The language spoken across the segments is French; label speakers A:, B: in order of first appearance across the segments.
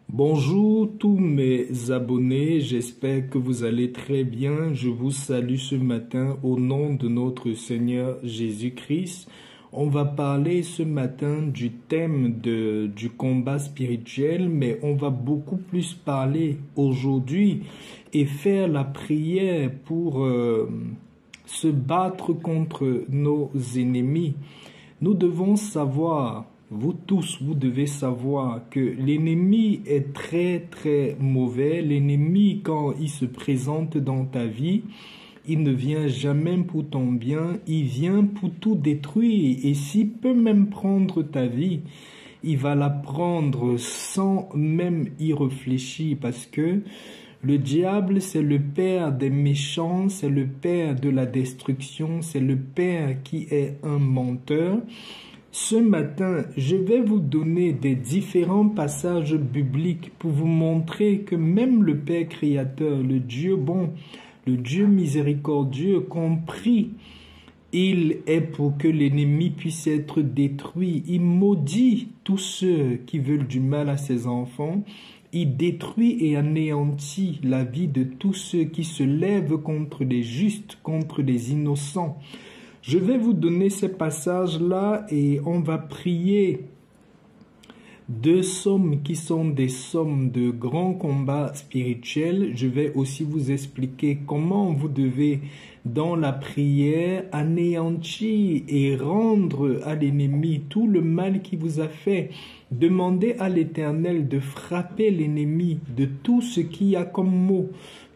A: Bonjour tous mes abonnés, j'espère que vous allez très bien. Je vous salue ce matin au nom de notre Seigneur Jésus-Christ. On va parler ce matin du thème du combat spirituel, mais on va beaucoup plus parler aujourd'hui et faire la prière pour se battre contre nos ennemis. Nous devons savoir, vous tous, vous devez savoir que l'ennemi est très mauvais. L'ennemi, quand il se présente dans ta vie, il ne vient jamais pour ton bien, il vient pour tout détruire. Et s'il peut même prendre ta vie, il va la prendre sans même y réfléchir, parce que le diable, c'est le père des méchants, c'est le père de la destruction, c'est le père qui est un menteur. Ce matin, je vais vous donner des différents passages bibliques pour vous montrer que même le Père Créateur, le Dieu bon, le Dieu miséricordieux, compris, il est pour que l'ennemi puisse être détruit. Il maudit tous ceux qui veulent du mal à ses enfants. Il détruit et anéantit la vie de tous ceux qui se lèvent contre les justes, contre les innocents. Je vais vous donner ces passages-là et on va prier deux psaumes qui sont des psaumes de grands combats spirituels. Je vais aussi vous expliquer comment vous devez, dans la prière, anéantir et rendre à l'ennemi tout le mal qu'il vous a fait. Demandez à l'Éternel de frapper l'ennemi de tout ce qu'il y a comme mot,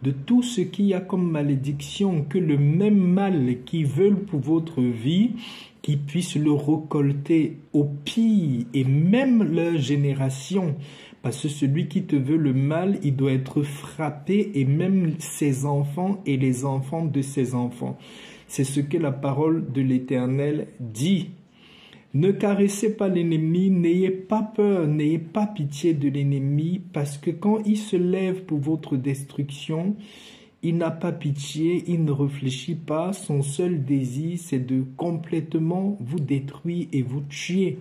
A: de tout ce qu'il y a comme malédiction, que le même mal qu'ils veulent pour votre vie, qu'ils puissent le récolter au pire et même leur génération. Parce que celui qui te veut le mal, il doit être frappé, et même ses enfants et les enfants de ses enfants. C'est ce que la parole de l'Éternel dit. Ne caressez pas l'ennemi, n'ayez pas peur, n'ayez pas pitié de l'ennemi, parce que quand il se lève pour votre destruction, il n'a pas pitié, il ne réfléchit pas, son seul désir c'est de complètement vous détruire et vous tuer.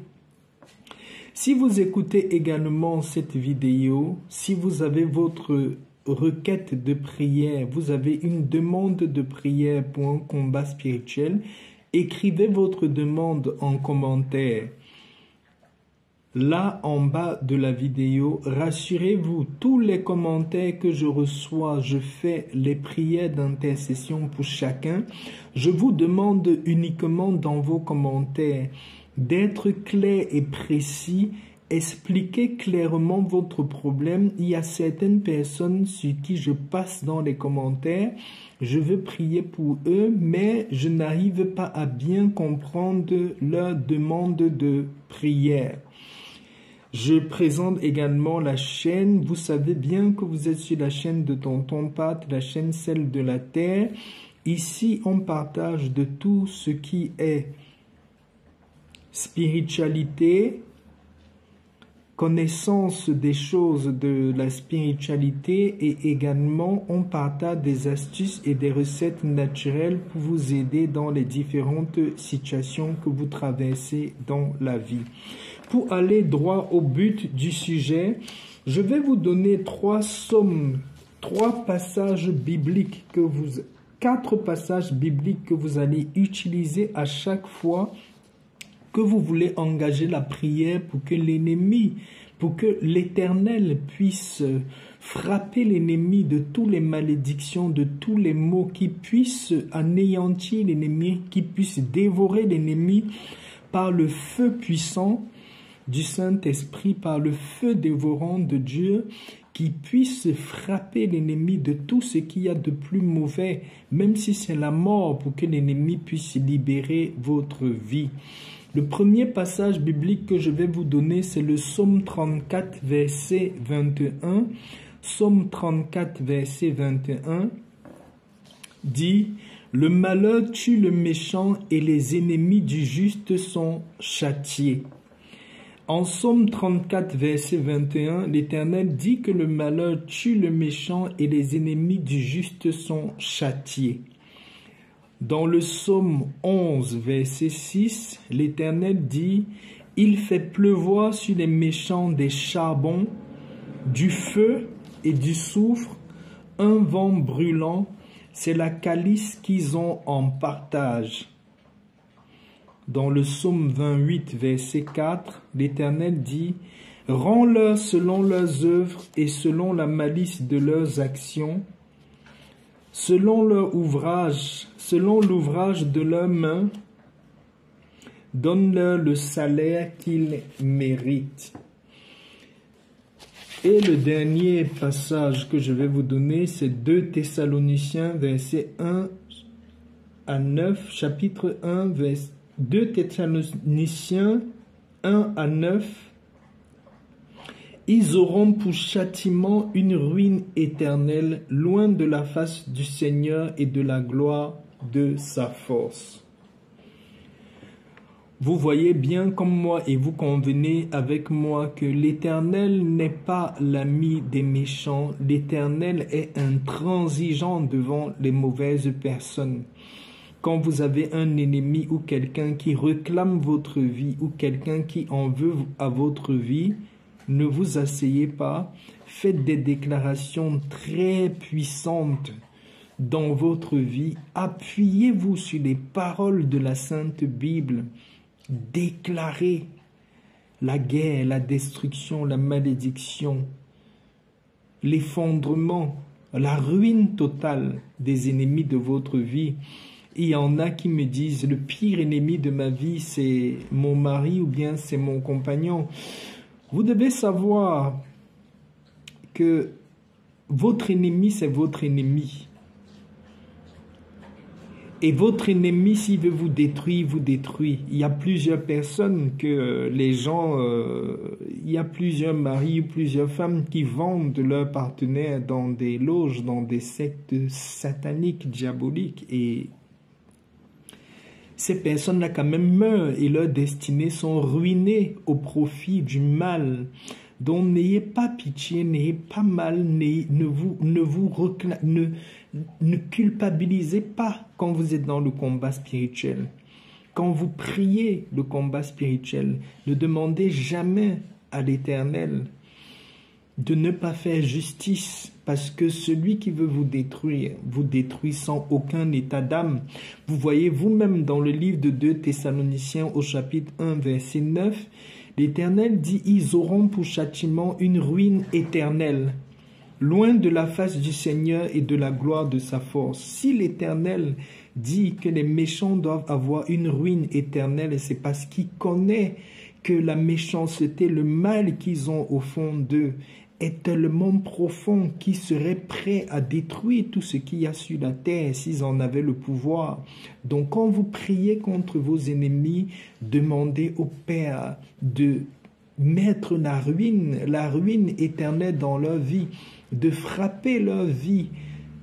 A: Si vous écoutez également cette vidéo, si vous avez votre requête de prière, vous avez une demande de prière pour un combat spirituel, écrivez votre demande en commentaire. Là, en bas de la vidéo, rassurez-vous, tous les commentaires que je reçois, je fais les prières d'intercession pour chacun. Je vous demande uniquement dans vos commentaires d'être clair et précis. Expliquez clairement votre problème. Il y a certaines personnes sur qui je passe dans les commentaires. Je veux prier pour eux, mais je n'arrive pas à bien comprendre leur demande de prière. Je présente également la chaîne. Vous savez bien que vous êtes sur la chaîne de Tonton Pat, la chaîne Celle de la Terre. Ici, on partage de tout ce qui est spiritualité, connaissance des choses de la spiritualité, et également on partage des astuces et des recettes naturelles pour vous aider dans les différentes situations que vous traversez dans la vie. Pour aller droit au but du sujet, je vais vous donner quatre passages bibliques que vous allez utiliser à chaque fois que vous voulez engager la prière pour que l'ennemi, pour que l'Éternel puisse frapper l'ennemi de toutes les malédictions, de tous les maux, qui puisse anéantir l'ennemi, qui puisse dévorer l'ennemi par le feu puissant du Saint-Esprit, par le feu dévorant de Dieu, qui puisse frapper l'ennemi de tout ce qu'il y a de plus mauvais, même si c'est la mort, pour que l'ennemi puisse libérer votre vie. Le premier passage biblique que je vais vous donner, c'est le Psaume 34, verset 21. Psaume 34, verset 21 dit « Le malheur tue le méchant et les ennemis du juste sont châtiés. » En Psaume 34, verset 21, l'Éternel dit que le malheur tue le méchant et les ennemis du juste sont châtiés. Dans le Psaume 11, verset 6, l'Éternel dit « Il fait pleuvoir sur les méchants des charbons Du feu et du soufre, un vent brûlant, c'est la calice qu'ils ont en partage. Dans le psaume 28, verset 4, l'Éternel dit « Rends-leur selon leurs œuvres et selon la malice de leurs actions, selon leur ouvrage, selon l'ouvrage de leurs mains, donne-leur le salaire qu'ils méritent. » Et le dernier passage que je vais vous donner, c'est 2 Thessaloniciens, versets 1 à 9, chapitre 1, 2 Thessaloniciens 1 à 9. Ils auront pour châtiment une ruine éternelle, loin de la face du Seigneur et de la gloire de sa force. Vous voyez bien comme moi et vous convenez avec moi que l'Éternel n'est pas l'ami des méchants. L'Éternel est intransigeant devant les mauvaises personnes. Quand vous avez un ennemi ou quelqu'un qui réclame votre vie ou quelqu'un qui en veut à votre vie, ne vous asseyez pas, faites des déclarations très puissantes dans votre vie. Appuyez-vous sur les paroles de la Sainte Bible. Déclarez la guerre, la destruction, la malédiction, l'effondrement, la ruine totale des ennemis de votre vie. Il y en a qui me disent, le pire ennemi de ma vie, c'est mon mari ou bien c'est mon compagnon. Vous devez savoir que votre ennemi, c'est votre ennemi. Et votre ennemi, s'il veut vous détruire, vous détruit. Il y a plusieurs personnes que les gens, il y a plusieurs maris ou plusieurs femmes qui vendent leurs partenaires dans des loges, dans des sectes sataniques, diaboliques. Et ces personnes-là quand même meurent et leurs destinées sont ruinées au profit du mal. Donc n'ayez pas pitié, n'ayez pas mal, ne culpabilisez pas quand vous êtes dans le combat spirituel. Quand vous priez le combat spirituel, ne demandez jamais à l'Éternel de ne pas faire justice, parce que celui qui veut vous détruit sans aucun état d'âme. Vous voyez vous-même dans le livre de 2 Thessaloniciens au chapitre 1, verset 9, l'Éternel dit « Ils auront pour châtiment une ruine éternelle, loin de la face du Seigneur et de la gloire de sa force. » Si l'Éternel dit que les méchants doivent avoir une ruine éternelle, c'est parce qu'il connaît que la méchanceté, le mal qu'ils ont au fond d'eux, est tellement profond qu'ils seraient prêts à détruire tout ce qu'il y a sur la terre s'ils en avaient le pouvoir. Donc quand vous priez contre vos ennemis, demandez au Père de mettre la ruine éternelle dans leur vie, de frapper leur vie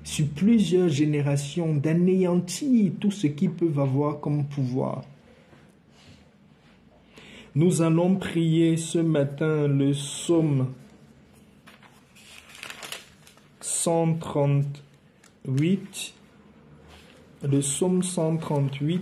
A: sur plusieurs générations, d'anéantir tout ce qu'ils peuvent avoir comme pouvoir. Nous allons prier ce matin le psaume 138, le psaume 138.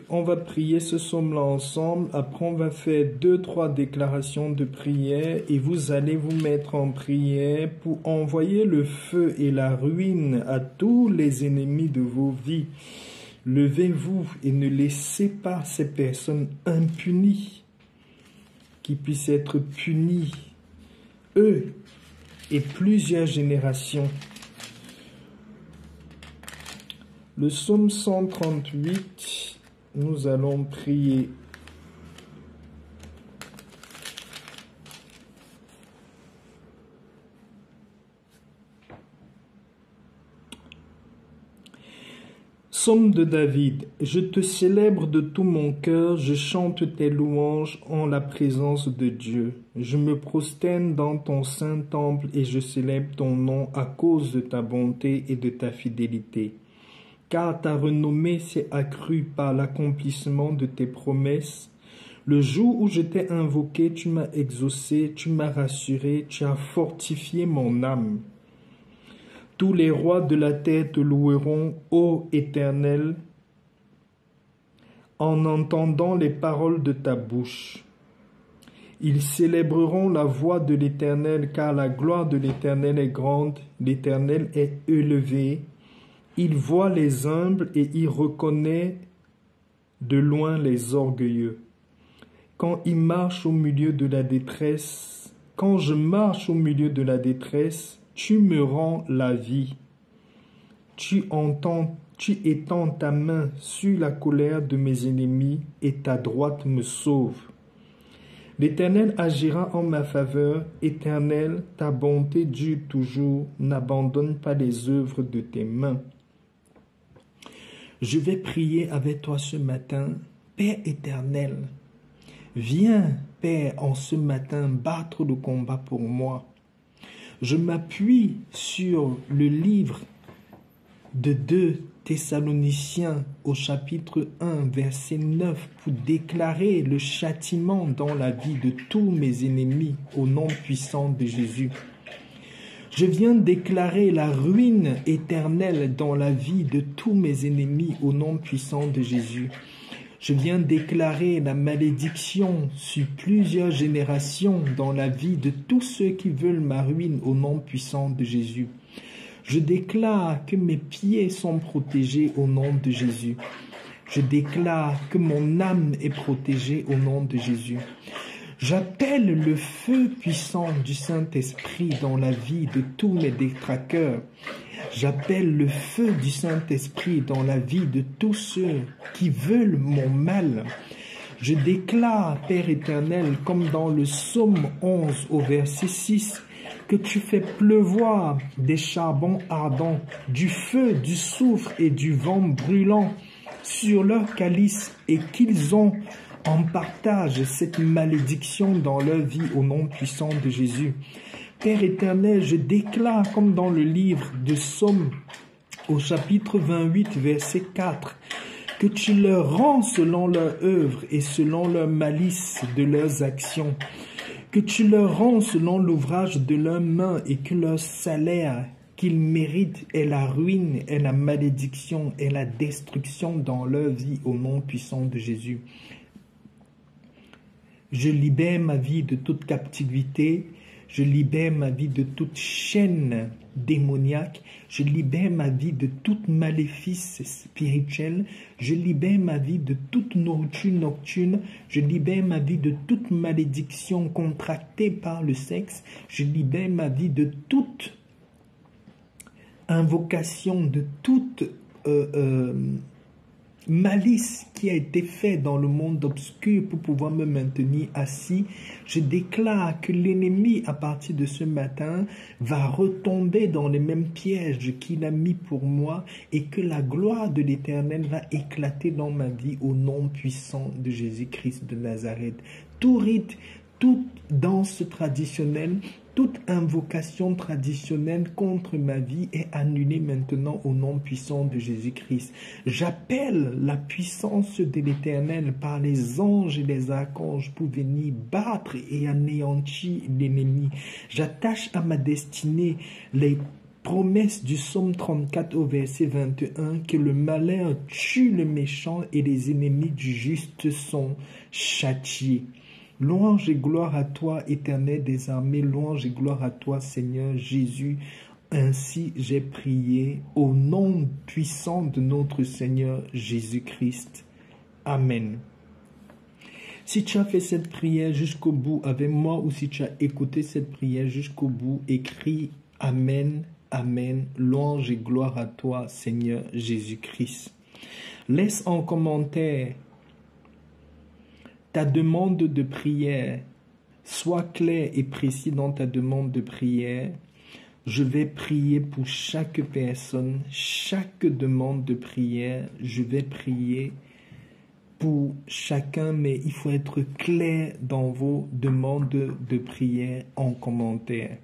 A: On va prier ce psaume-là ensemble. Après, on va faire 2-3 déclarations de prière et vous allez vous mettre en prière pour envoyer le feu et la ruine à tous les ennemis de vos vies. Levez-vous et ne laissez pas ces personnes impunies qui puissent être punies, eux et plusieurs générations. Le psaume 138, nous allons prier. Psaume de David. Je te célèbre de tout mon cœur, je chante tes louanges en la présence de Dieu. Je me prosterne dans ton saint temple et je célèbre ton nom à cause de ta bonté et de ta fidélité. Car ta renommée s'est accrue par l'accomplissement de tes promesses. Le jour où je t'ai invoqué, tu m'as exaucé, tu m'as rassuré, tu as fortifié mon âme. Tous les rois de la terre te loueront, ô Éternel, en entendant les paroles de ta bouche. Ils célébreront la voix de l'Éternel, car la gloire de l'Éternel est grande, l'Éternel est élevé. Il voit les humbles et il reconnaît de loin les orgueilleux. Quand il marche au milieu de la détresse, quand je marche au milieu de la détresse, tu me rends la vie. Tu étends ta main sur la colère de mes ennemis et ta droite me sauve. L'Éternel agira en ma faveur. Éternel, ta bonté dure toujours. N'abandonne pas les œuvres de tes mains. Je vais prier avec toi ce matin. Père éternel, viens, Père, en ce matin, battre le combat pour moi. Je m'appuie sur le livre de 2 Thessaloniciens au chapitre 1, verset 9, pour déclarer le châtiment dans la vie de tous mes ennemis au nom puissant de Jésus. Je viens déclarer la ruine éternelle dans la vie de tous mes ennemis au nom puissant de Jésus. Je viens déclarer la malédiction sur plusieurs générations dans la vie de tous ceux qui veulent ma ruine au nom puissant de Jésus. Je déclare que mes pieds sont protégés au nom de Jésus. Je déclare que mon âme est protégée au nom de Jésus. J'appelle le feu puissant du Saint-Esprit dans la vie de tous mes détraqueurs. J'appelle le feu du Saint-Esprit dans la vie de tous ceux qui veulent mon mal. Je déclare, Père éternel, comme dans le psaume 11 au verset 6, que tu fais pleuvoir des charbons ardents, du feu, du soufre et du vent brûlant sur leur calice et qu'ils ont en partage cette malédiction dans leur vie au nom puissant de Jésus. Père éternel, je déclare comme dans le livre de Psaume au chapitre 28 verset 4 que tu leur rends selon leur œuvre et selon leur malice de leurs actions, que tu leur rends selon l'ouvrage de leurs mains et que leur salaire qu'ils méritent est la ruine, est la malédiction, est la destruction dans leur vie au nom puissant de Jésus. Je libère ma vie de toute captivité, je libère ma vie de toute chaîne démoniaque, je libère ma vie de toute maléfice spirituelle, je libère ma vie de toute nourriture nocturne, je libère ma vie de toute malédiction contractée par le sexe, je libère ma vie de toute invocation, de toute malice qui a été fait dans le monde obscur pour pouvoir me maintenir assis. Je déclare que l'ennemi, à partir de ce matin, va retomber dans les mêmes pièges qu'il a mis pour moi et que la gloire de l'Éternel va éclater dans ma vie au nom puissant de Jésus-Christ de Nazareth. Tout rite, toute danse traditionnelle, toute invocation traditionnelle contre ma vie est annulée maintenant au nom puissant de Jésus-Christ. J'appelle la puissance de l'Éternel par les anges et les archanges pour venir battre et anéantir l'ennemi. J'attache à ma destinée les promesses du psaume 34 au verset 21 que le malheur tue le méchant et les ennemis du juste sont châtiés. Louange et gloire à toi, Éternel des armées, louange et gloire à toi, Seigneur Jésus. Ainsi j'ai prié au nom puissant de notre Seigneur Jésus-Christ. Amen. Si tu as fait cette prière jusqu'au bout avec moi ou si tu as écouté cette prière jusqu'au bout, écris Amen, Amen, louange et gloire à toi, Seigneur Jésus-Christ. Laisse en commentaire ta demande de prière. Sois clair et précis dans ta demande de prière. Je vais prier pour chaque personne, chaque demande de prière. Je vais prier pour chacun, mais il faut être clair dans vos demandes de prière en commentaire.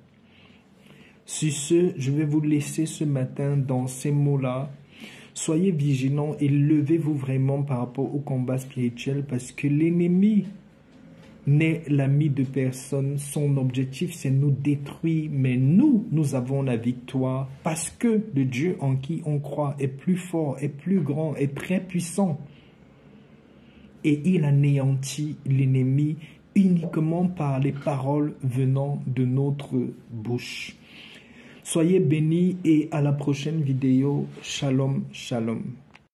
A: Sur ce, je vais vous laisser ce matin dans ces mots-là. Soyez vigilants et levez-vous vraiment par rapport au combat spirituel parce que l'ennemi n'est l'ami de personne. Son objectif, c'est nous détruire. Mais nous avons la victoire parce que le Dieu en qui on croit est plus fort, est plus grand, est très puissant. Et il anéantit l'ennemi uniquement par les paroles venant de notre bouche. Soyez bénis et à la prochaine vidéo. Shalom, shalom.